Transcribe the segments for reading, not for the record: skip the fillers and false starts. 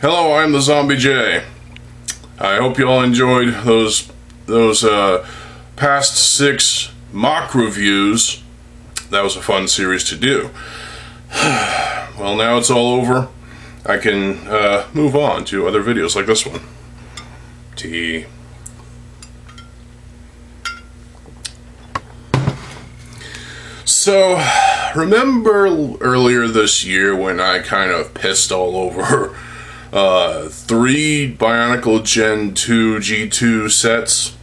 Hello, I'm TheZOMBIEJ. I hope you all enjoyed those past 6 mock reviews. That was a fun series to do. Well, now it's all over. I can move on to other videos like this one. So, remember earlier this year when I kind of pissed all over 3 Bionicle Gen 2 G2 sets?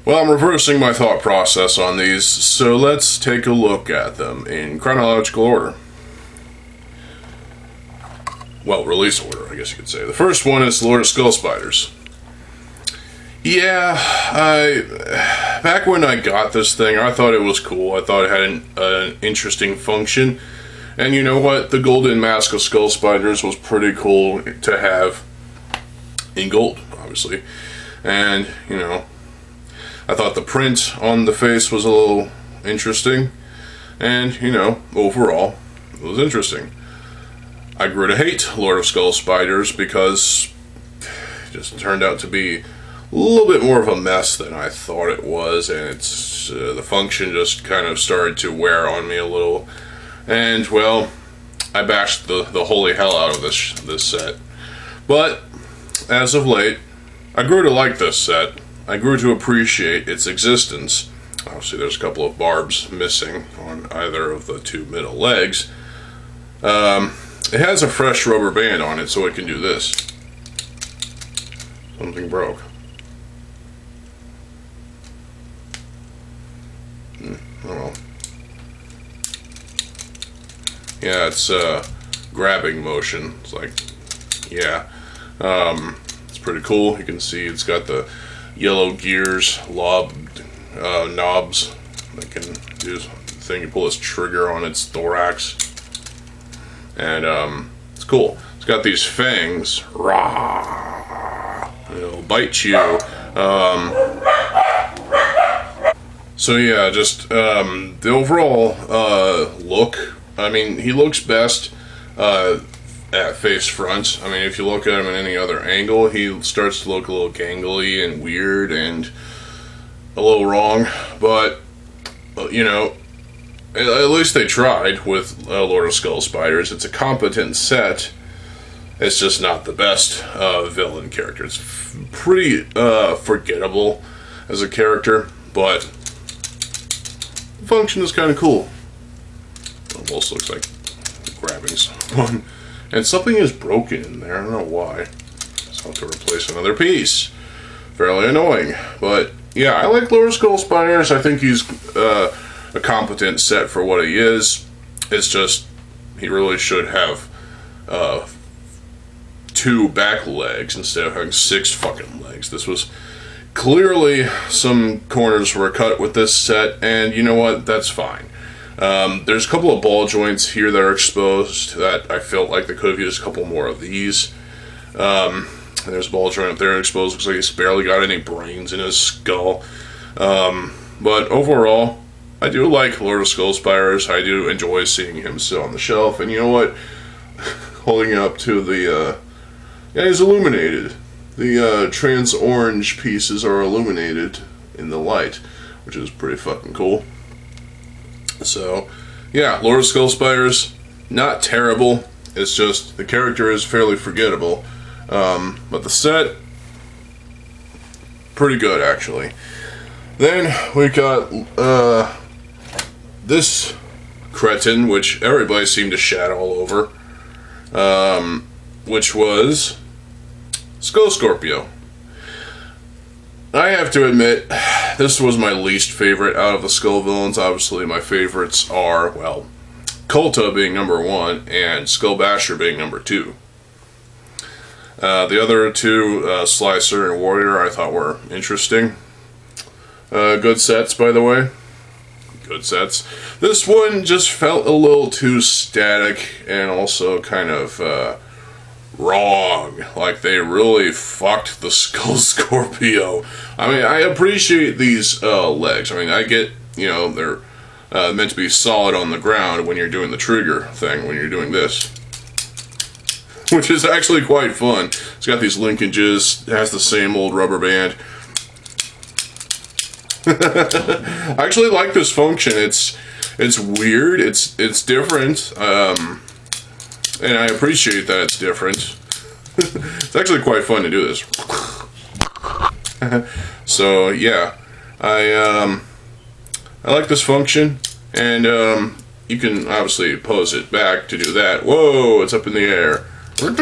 Well, I'm reversing my thought process on these, so let's take a look at them in chronological order. Well, release order, I guess you could say. The first one is Lord of Skull Spiders. Yeah, back when I got this thing, I thought it was cool. I thought it had an interesting function. And you know what? The golden mask of Skull Spiders was pretty cool to have in gold, obviously. And, you know, I thought the print on the face was a little interesting. And, you know, overall, it was interesting. I grew to hate Lord of Skull Spiders because it just turned out to be a little bit more of a mess than I thought it was, and it's the function just kind of started to wear on me a little. And well, I bashed the holy hell out of this set. But as of late, I grew to like this set. I grew to appreciate its existence. Obviously, there's a couple of barbs missing on either of the 2 middle legs. It has a fresh rubber band on it, so it can do this. Something broke. Oh well. Yeah, it's grabbing motion. It's like, yeah. It's pretty cool. You can see it's got the yellow gears, knobs that can do the thing. You pull this trigger on its thorax. And it's cool. It's got these fangs. Rah! It'll bite you. So yeah, just the overall look. I mean, he looks best at face front. I mean, if you look at him in any other angle, he starts to look a little gangly and weird and a little wrong. But you know, at least they tried with Lord of Skull Spiders. It's a competent set. It's just not the best villain character. It's pretty forgettable as a character, but the function is kind of cool. Almost looks like grabbing someone. And something is broken in there. I don't know why. So I'll have to replace another piece. Fairly annoying. But yeah, I like Lord of Skull Spiders. I think he's a competent set for what he is. It's just, he really should have 2 back legs instead of having 6 fucking legs. This was clearly, some corners were cut with this set, and you know what? That's fine. There's a couple of ball joints here that are exposed that I felt like they could have used a couple more of these. And there's a ball joint up there exposed. Looks like he's barely got any brains in his skull. But overall, I do like Lord of Skull Spiders. I do enjoy seeing him sit on the shelf. And you know what? Holding it up to the, yeah, he's illuminated. The trans orange pieces are illuminated in the light, which is pretty fucking cool. So, yeah, Lord of Skull Spiders, not terrible. It's just, the character is fairly forgettable. But the set, pretty good, actually. Then, we got this cretin, which everybody seemed to shat all over, which was Skull Scorpio. I have to admit, this was my least favorite out of the Skull villains. Obviously, my favorites are, well, Kolta being number 1 and Skull Basher being number 2. The other 2, Slicer and Warrior, I thought were interesting. Good sets, by the way. Good sets. This one just felt a little too static and also kind of wrong. Like they really fucked the Skull Scorpio. I mean, I appreciate these legs. I mean, I get, you know, they're meant to be solid on the ground when you're doing the trigger thing, when you're doing this. which is actually quite fun. It's got these linkages, it has the same old rubber band. I actually like this function. It's weird, it's different, and I appreciate that it's different. It's actually quite fun to do this. So yeah, I like this function, and you can obviously pose it back to do that. Whoa, it's up in the air. You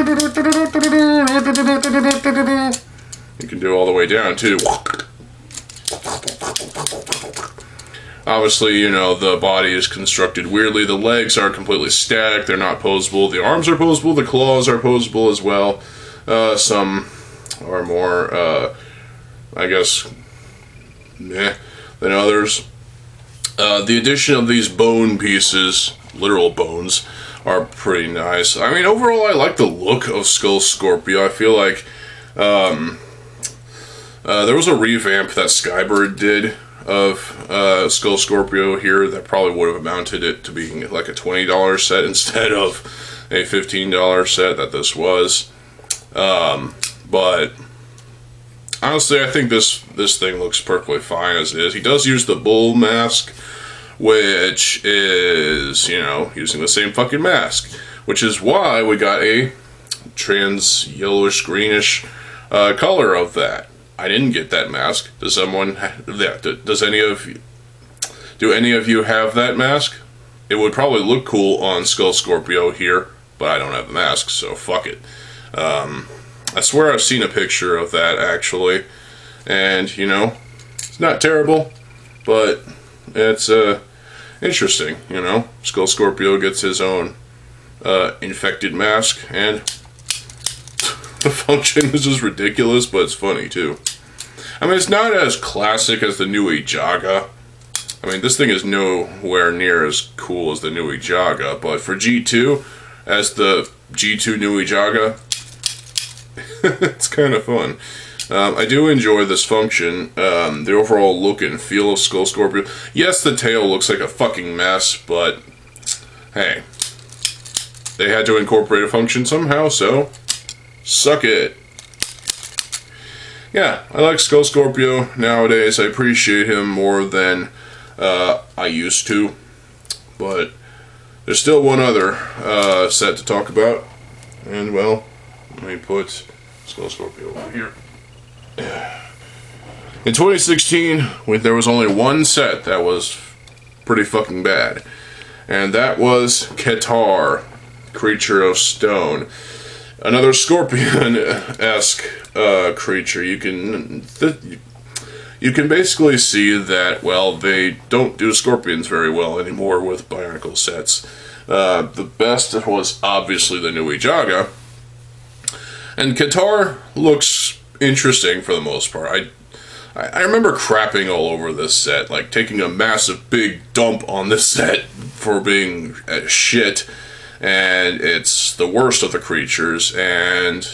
can do it all the way down too. Obviously, you know, the body is constructed weirdly. The legs are completely static. They're not posable. The arms are posable. The claws are posable as well. Some are more, I guess, meh than others. The addition of these bone pieces, literal bones, are pretty nice. I mean, overall, I like the look of Skull Scorpio. I feel like there was a revamp that Skybird did of Skull Scorpio here that probably would have amounted it to being like a $20 set instead of a $15 set that this was. But honestly, I think this thing looks perfectly fine as it is. He does use the bull mask, which is, you know, using the same fucking mask, which is why we got a trans yellowish greenish color of that. I didn't get that mask. Does someone? Does any of you? Do any of you have that mask? It would probably look cool on Skull Scorpio here, but I don't have the mask, so fuck it. I swear I've seen a picture of that actually, and you know, it's not terrible, but it's interesting. You know, Skull Scorpio gets his own infected mask, and the function is just ridiculous, but it's funny too. I mean, it's not as classic as the Nui Jaga. I mean, this thing is nowhere near as cool as the Nui Jaga, but for G2, as the G2 Nui Jaga, it's kind of fun. I do enjoy this function. The overall look and feel of Skull Scorpio. Yes, the tail looks like a fucking mess, but hey, they had to incorporate a function somehow, so suck it. Yeah, I like Skull Scorpio nowadays. I appreciate him more than I used to, but there's still one other set to talk about, and well, let me put Skull Scorpio over here. In 2016, there was only one set that was pretty fucking bad, and that was Qatar, Creature of Stone. Another scorpion-esque creature. You can basically see that, well, they don't do scorpions very well anymore with Bionicle sets. The best was obviously the Nui Jaga, and Qatar looks interesting for the most part. I remember crapping all over this set, like taking a massive big dump on this set for being shit. And it's the worst of the creatures, and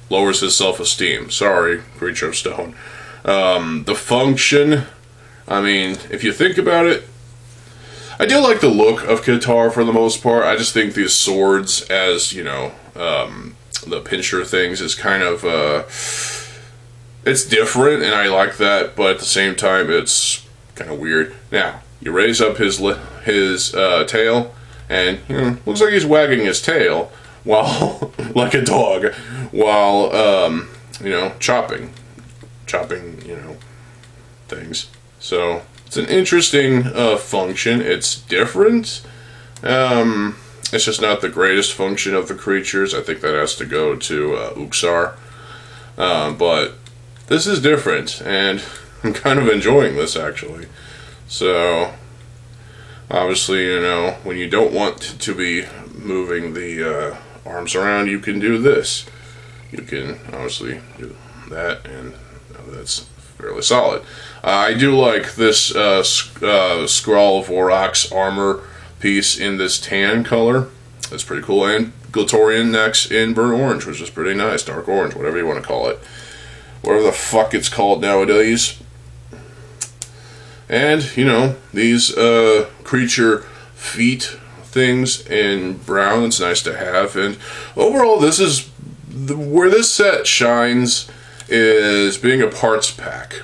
lowers his self-esteem. Sorry, Creature of Stone. The function, I mean, if you think about it, I do like the look of Qatar for the most part. I just think these swords, as, you know, the pincher things is kind of, it's different, and I like that, but at the same time, it's kind of weird. Now, you raise up his tail, and, you know, looks like he's wagging his tail while, like a dog, while, you know, chopping, you know, things. So, it's an interesting function. It's different. It's just not the greatest function of the creatures. I think that has to go to Uxar. But this is different, and I'm kind of enjoying this, actually. So, obviously, you know, when you don't want to be moving the arms around, you can do this. You can obviously do that, and that's fairly solid. I do like this Skrull Vorax armor piece in this tan color. That's pretty cool. And Glatorian next in burnt orange, which is pretty nice. Dark orange, whatever you want to call it. Whatever the fuck it's called nowadays. And, you know, these creature feet things in brown. It's nice to have, and overall, this is where this set shines is being a parts pack.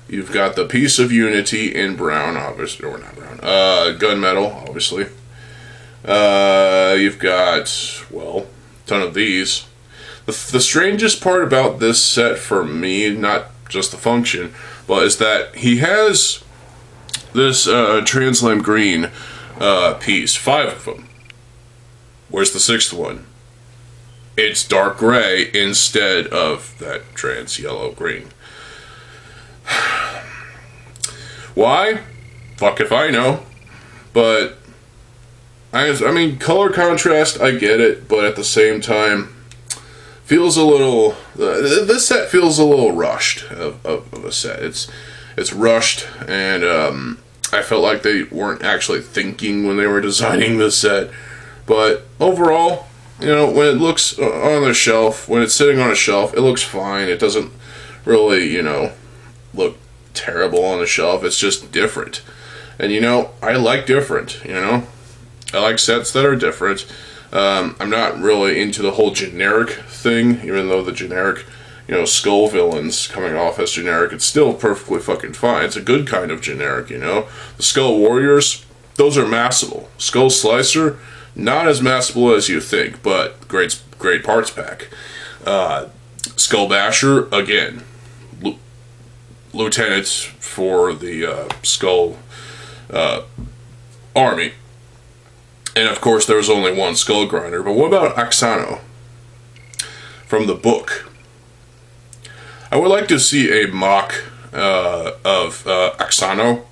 You've got the Piece of Unity in brown, obviously, or not brown, gunmetal, obviously. You've got, well, a ton of these. The strangest part about this set for me, not just the function, but is that he has this Trans Lime Green piece, 5 of them. Where's the 6th one? It's dark gray instead of that trans yellow green. Why? Fuck if I know. But I mean, color contrast, I get it, but at the same time, feels a little. This set feels a little rushed of a set. It's rushed, and I felt like they weren't actually thinking when they were designing this set. But overall, you know, when it looks on the shelf, when it's sitting on a shelf, it looks fine. It doesn't really, you know, look terrible on the shelf. It's just different. And, you know, I like different, you know. I like sets that are different. I'm not really into the whole generic thing, even though the generic, you know, Skull villains coming off as generic, it's still perfectly fucking fine. It's a good kind of generic, you know. The Skull Warriors, those are massable. Skull Slicer, not as massable as you think, but great parts pack. Skull Basher, again, lieutenant for the Skull Army. And of course, there was only one Skull Grinder. But what about Axano from the book? I would like to see a mock of Axano.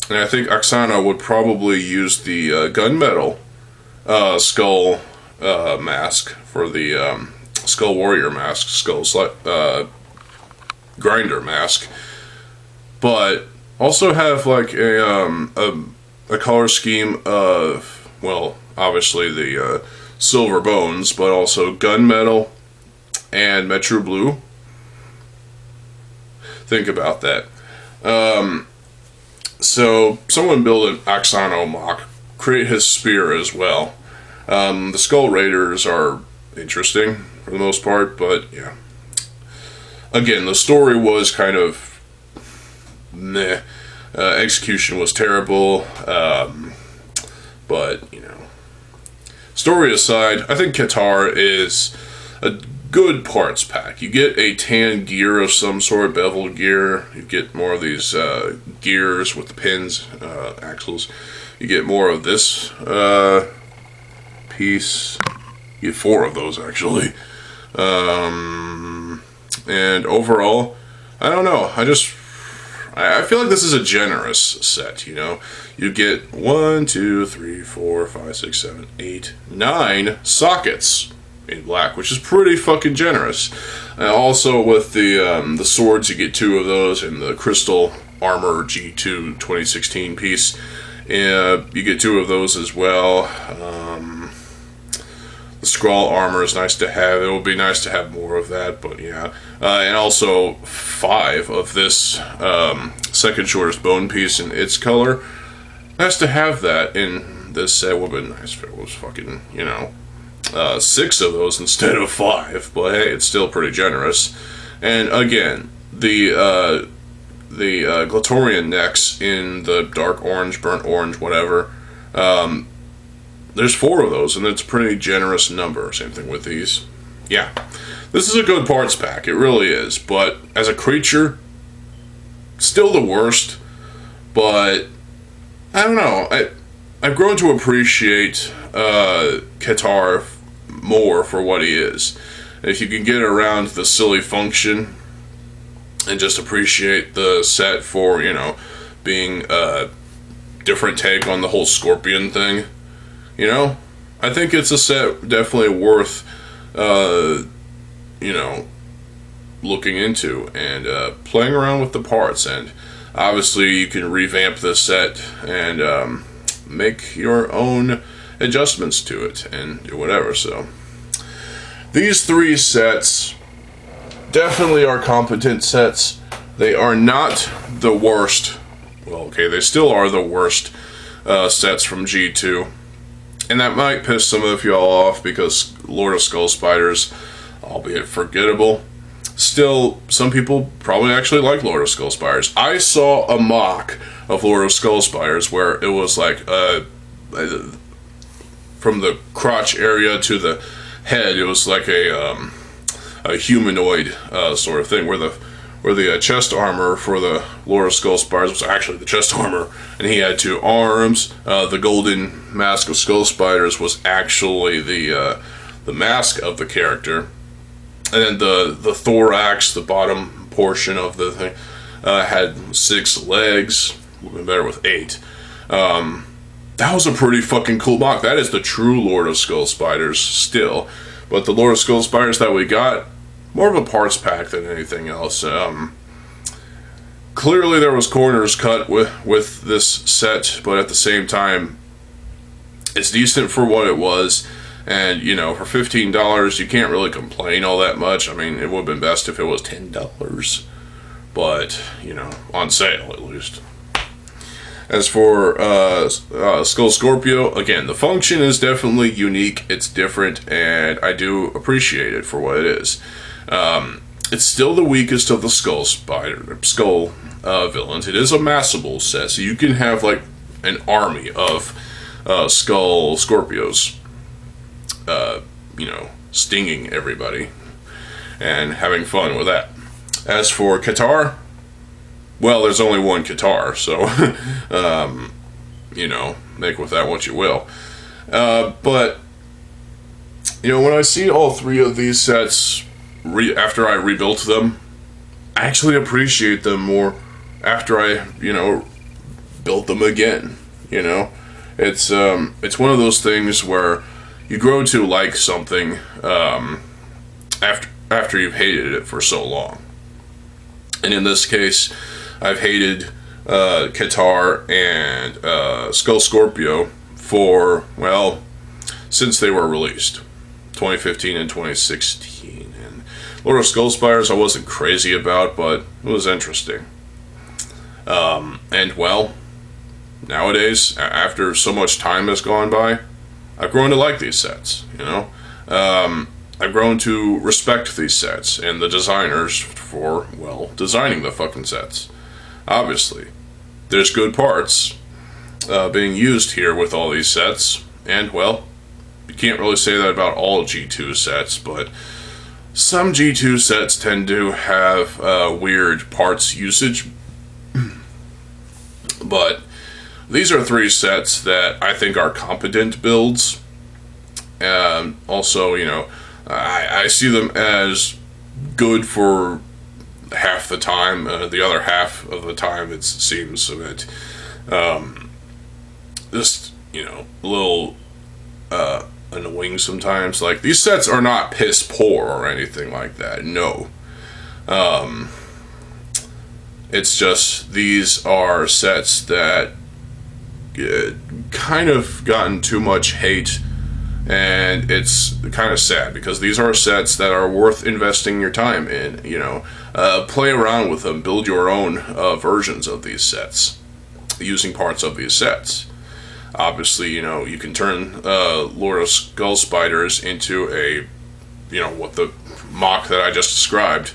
And I think Axano would probably use the gunmetal skull mask for the Skull Warrior mask, Grinder mask. But also have like a color scheme of, well, obviously the silver bones, but also gunmetal and Metro Blue. Think about that. So someone build an Axano mock, create his spear as well. The Skull Raiders are interesting for the most part, but yeah. Again, the story was kind of meh. Execution was terrible, but, you know. Story aside, I think Qatar is a good parts pack. You get a tan gear of some sort, beveled gear. You get more of these gears with the pins, axles. You get more of this piece. You get 4 of those, actually. And overall, I don't know. I feel like this is a generous set, you know. You get 1, 2, 3, 4, 5, 6, 7, 8, 9 sockets in black, which is pretty fucking generous. Also with the swords, you get 2 of those, and the Crystal Armor G2 2016 piece, you get 2 of those as well. The Skrull armor is nice to have. It would be nice to have more of that, but yeah. And also 5 of this second shortest bone piece in its color. Nice to have that in this set. Would have been nice if it was fucking, you know, 6 of those instead of 5. But hey, it's still pretty generous. And again, the Glatorian necks in the dark orange, burnt orange, whatever. There's 4 of those, and it's a pretty generous number. Same thing with these. Yeah. This is a good parts pack. It really is. But as a creature, still the worst. But I don't know. I've grown to appreciate Qatar more for what he is. And if you can get around the silly function and just appreciate the set for, you know, being a different take on the whole scorpion thing, you know, I think it's a set definitely worth, you know, looking into and playing around with the parts. And obviously you can revamp this set and make your own adjustments to it and do whatever. So these 3 sets definitely are competent sets. They are not the worst. Well, okay, they still are the worst sets from G2. And that might piss some of y'all off because Lord of Skull Spiders, albeit forgettable, still, some people probably actually like Lord of Skull Spiders. I saw a mock of Lord of Skull Spiders where it was like from the crotch area to the head, it was like a humanoid sort of thing, where the chest armor for the Lord of Skull Spiders was actually the chest armor, and he had 2 arms. The golden mask of Skull Spiders was actually the mask of the character, and then the thorax, the bottom portion of the thing, had 6 legs. Would have been better with 8. That was a pretty fucking cool mock. That is the true Lord of Skull Spiders still, but the Lord of Skull Spiders that we got, more of a parts pack than anything else. Clearly there was corners cut with this set, but at the same time, it's decent for what it was. And, you know, for $15, you can't really complain all that much. I mean, it would have been best if it was $10. But, you know, on sale at least. As for Skull Scorpio, again, the function is definitely unique. It's different, and I do appreciate it for what it is. It's still the weakest of the Skull villains. It is a massable set, so you can have like an army of Skull Scorpios, you know, stinging everybody and having fun with that. As for Qatar, well, there's only one Qatar, so you know, make with that what you will. But you know, when I see all 3 of these sets after I rebuilt them, I actually appreciate them more after I, you know, built them again. You know, it's one of those things where you grow to like something after you've hated it for so long. And in this case, I've hated Qatar and Skull Scorpio for, well, since they were released, 2015 and 2016. And Lord of Skull Spiders I wasn't crazy about, but it was interesting. And well, nowadays, after so much time has gone by, I've grown to like these sets, you know. I've grown to respect these sets and the designers for, well, designing the fucking sets. Obviously, there's good parts being used here with all these sets, and, well, you can't really say that about all G2 sets, but some G2 sets tend to have weird parts usage. But these are 3 sets that I think are competent builds. Also, you know, I see them as good for half the time. The other half of the time, it seems a bit just, you know, a little annoying sometimes. Like, these sets are not piss poor or anything like that. No. It's just these are sets that kind of gotten too much hate, and it's kind of sad because these are sets that are worth investing your time in. You know, play around with them, build your own versions of these sets using parts of these sets. Obviously, you know, you can turn Lord of Skull Spiders into a, you know, what the mock that I just described.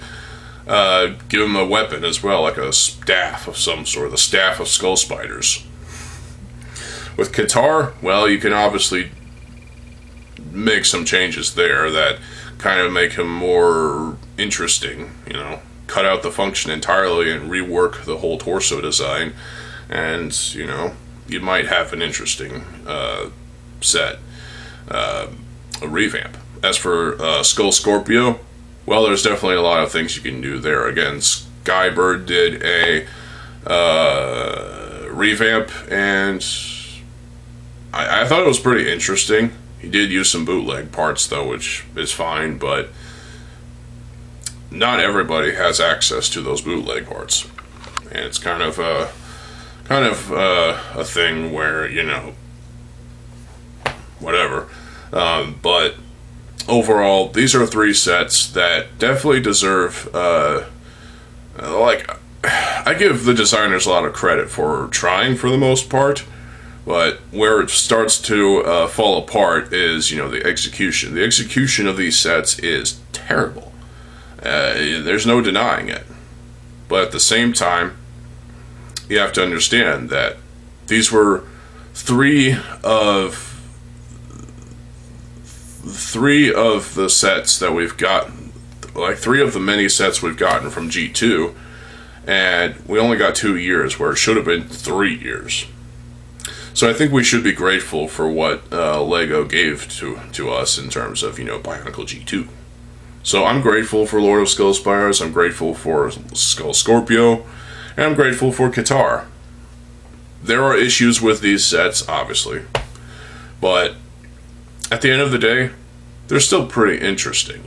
Give him a weapon as well, like a staff of some sort, the Staff of Skull Spiders. With Qatar, well, you can obviously make some changes there that kind of make him more interesting, you know, cut out the function entirely and rework the whole torso design, and, you know, you might have an interesting set, a revamp. As for Skull Scorpio, well, there's definitely a lot of things you can do there. Again, Skybird did a revamp, and I thought it was pretty interesting. He did use some bootleg parts, though, which is fine, but not everybody has access to those bootleg parts. And it's kind of a thing where, you know, whatever. But overall, these are 3 sets that definitely deserve, like, I give the designers a lot of credit for trying for the most part, But where it starts to fall apart is, the execution. The execution of these sets is terrible. There's no denying it. But at the same time, you have to understand that these were three of the sets that we've gotten, like 3 of the many sets we've gotten from G2, and we only got 2 years where it should have been 3 years. So I think we should be grateful for what LEGO gave to us in terms of, Bionicle G2. So I'm grateful for Lord of Skullspires, I'm grateful for Skull Scorpio, and I'm grateful for Qatar. There are issues with these sets, obviously, but at the end of the day, they're still pretty interesting,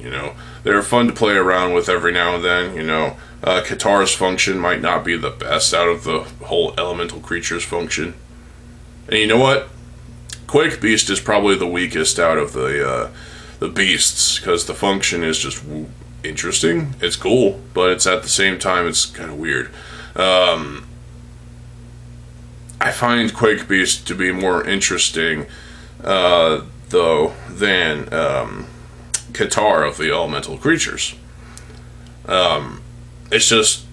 They're fun to play around with every now and then, Qatar's function might not be the best out of the whole elemental creatures function. And you know what? Quake Beast is probably the weakest out of the beasts, because the function is just interesting. It's cool, but it's at the same time, it's kind of weird. I find Quake Beast to be more interesting, though, than Qatar of the elemental creatures. It's just,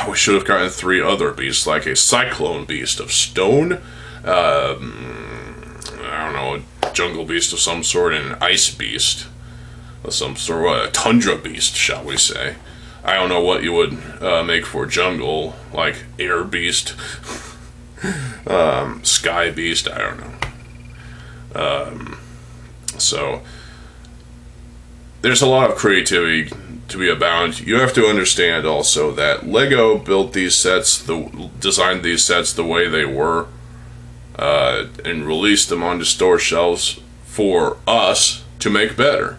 we should have gotten 3 other beasts, like a Cyclone Beast of Stone, I don't know, a Jungle Beast of some sort, and an Ice Beast of some sort, a Tundra Beast, shall we say. I don't know what you would make for Jungle, like Air Beast, Sky Beast, I don't know. So, there's a lot of creativity to be abound. You have to understand also that LEGO built these sets, designed these sets the way they were, and released them onto store shelves for us to make better.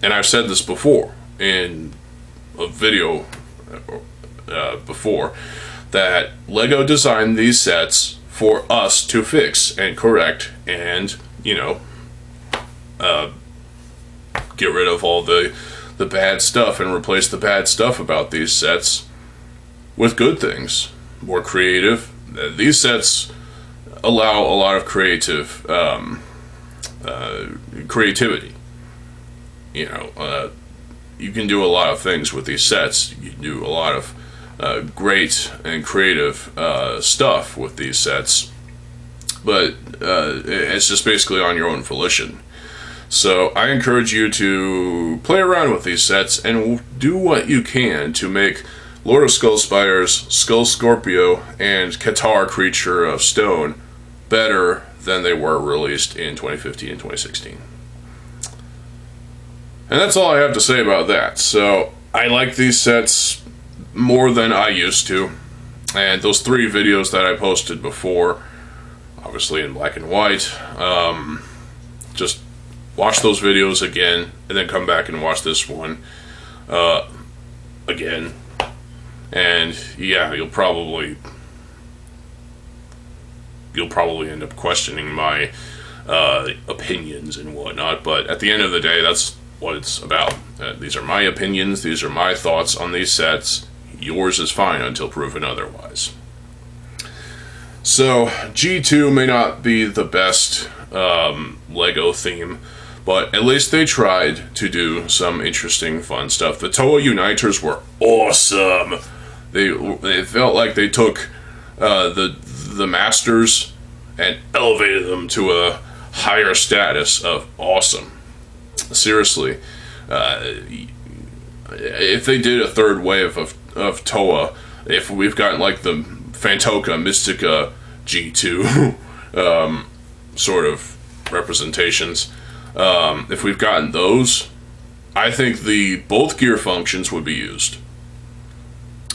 And I've said this before in a video before, that LEGO designed these sets for us to fix and correct and, get rid of all the bad stuff and replace the bad stuff about these sets with good things, more creative. These sets allow a lot of creativity. You can do a lot of things with these sets. You can do a lot of great and creative stuff with these sets, but it's just basically on your own volition. So I encourage you to play around with these sets and do what you can to make Lord of Skullspires, Skull Scorpio, and Qatar Creature of Stone better than they were released in 2015 and 2016. And that's all I have to say about that. So I like these sets more than I used to. And those 3 videos that I posted before, obviously in black and white, just watch those videos again, and then come back and watch this one again. And yeah, you'll probably end up questioning my opinions and whatnot, but at the end of the day, that's what it's about. These are my opinions, these are my thoughts on these sets. Yours is fine until proven otherwise. So, G2 may not be the best LEGO theme, but at least they tried to do some interesting, fun stuff. The Toa Uniters were awesome. They felt like they took the Masters and elevated them to a higher status of awesome. Seriously, if they did a 3rd wave of Toa, if we've gotten like the Fantoka Mystica G2 sort of representations, if we've gotten those, I think both gear functions would be used.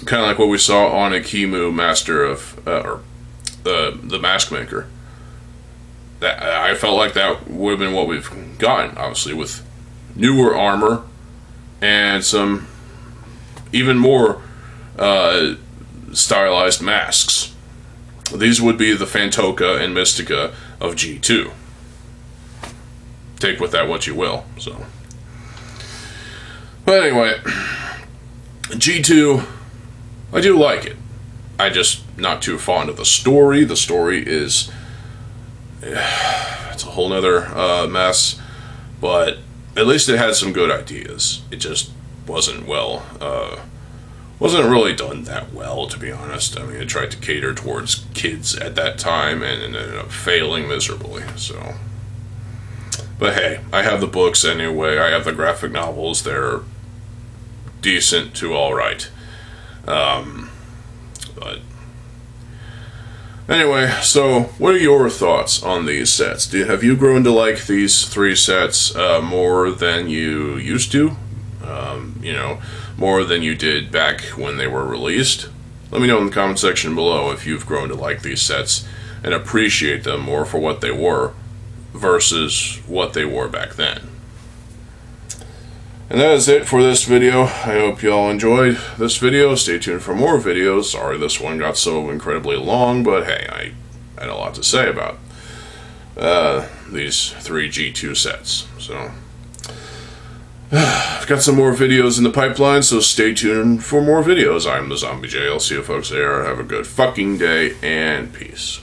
Kind of like what we saw on Akimu Master of, or the Mask Maker. That I felt like that would have been what we've gotten, obviously, with newer armor and some even more stylized masks. These would be the Fantoka and Mystica of G2. Take with that what you will. So, but anyway, G2, I do like it. I just not too fond of the story. The story is it's a whole nother mess. But at least it had some good ideas. It just wasn't wasn't really done that well, to be honest. I mean, it tried to cater towards kids at that time and ended up failing miserably. So, but hey, I have the books anyway. I have the graphic novels. They're decent to all right. But anyway, so what are your thoughts on these sets? Have you grown to like these 3 sets more than you used to? You know, more than you did back when they were released? Let me know in the comment section below if you've grown to like these sets and appreciate them more for what they were versus what they were back then. And that is it for this video. I hope y'all enjoyed this video. Stay tuned for more videos. Sorry this one got so incredibly long, but hey, I had a lot to say about these 3 G2 sets. So I've got some more videos in the pipeline, so stay tuned for more videos. I'm TheZOMBIEJ. I'll see you folks there. Have a good fucking day, and peace.